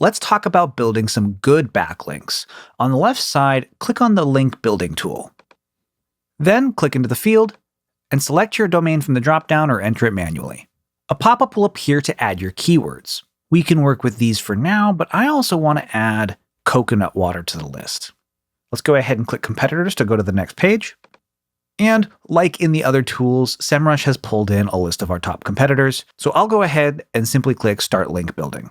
Let's talk about building some good backlinks. On the left side, click on the Link Building Tool. Then click into the field and select your domain from the dropdown or enter it manually. A pop-up will appear to add your keywords. We can work with these for now, but I also want to add coconut water to the list. Let's go ahead and click competitors to go to the next page. And like in the other tools, Semrush has pulled in a list of our top competitors, so I'll go ahead and simply click Start Link Building.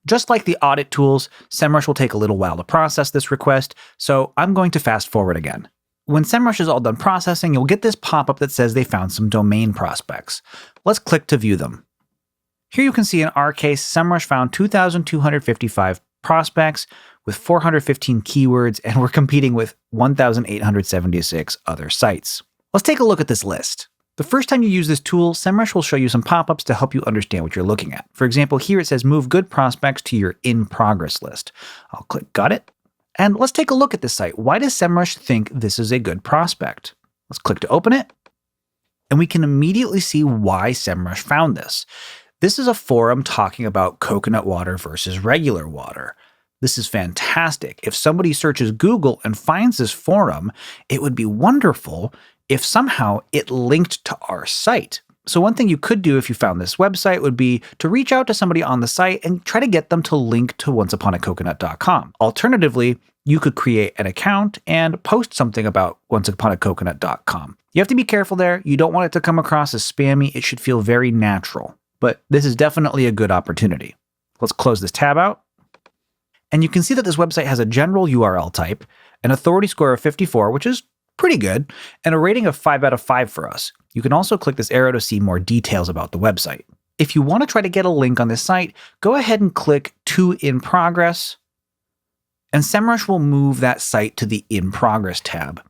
Just like the audit tools, Semrush will take a little while to process this request, so I'm going to fast forward again. When Semrush is all done processing, you'll get this pop-up that says they found some domain prospects. Let's click to view them. Here you can see in our case, Semrush found 2,255 prospects with 415 keywords, and we're competing with 1,876 other sites. Let's take a look at this list. The first time you use this tool, Semrush will show you some pop-ups to help you understand what you're looking at. For example, here it says move good prospects to your in-progress list. I'll click Got it. And let's take a look at this site. Why does Semrush think this is a good prospect? Let's click to open it. And we can immediately see why Semrush found this. This is a forum talking about coconut water versus regular water. This is fantastic. If somebody searches Google and finds this forum, it would be wonderful if somehow it linked to our site. So one thing you could do if you found this website would be to reach out to somebody on the site and try to get them to link to onceuponacoconut.com. Alternatively, you could create an account and post something about onceuponacoconut.com. You have to be careful there. You don't want it to come across as spammy. It should feel very natural. But this is definitely a good opportunity. Let's close this tab out. And you can see that this website has a general URL type, an authority score of 54, which is pretty good, and a rating of 5 out of 5 for us. You can also click this arrow to see more details about the website. If you want to try to get a link on this site, go ahead and click To In Progress, and Semrush will move that site to the In Progress tab.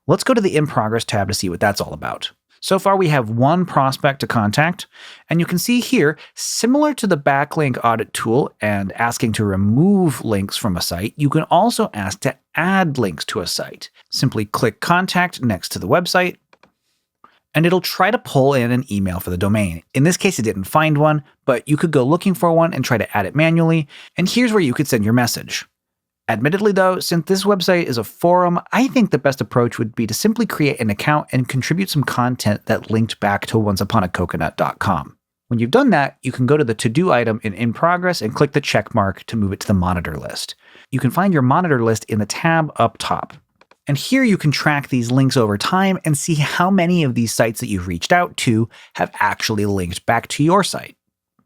Let's go to the In Progress tab to see what that's all about. So far, we have one prospect to contact, and you can see here, similar to the backlink audit tool and asking to remove links from a site, you can also ask to add links to a site. Simply click Contact next to the website, and it'll try to pull in an email for the domain. In this case, it didn't find one, but you could go looking for one and try to add it manually, and here's where you could send your message. Admittedly, though, since this website is a forum, I think the best approach would be to simply create an account and contribute some content that linked back to onceuponacoconut.com. When you've done that, you can go to the to-do item in Progress and click the check mark to move it to the monitor list. You can find your monitor list in the tab up top. And here you can track these links over time and see how many of these sites that you've reached out to have actually linked back to your site.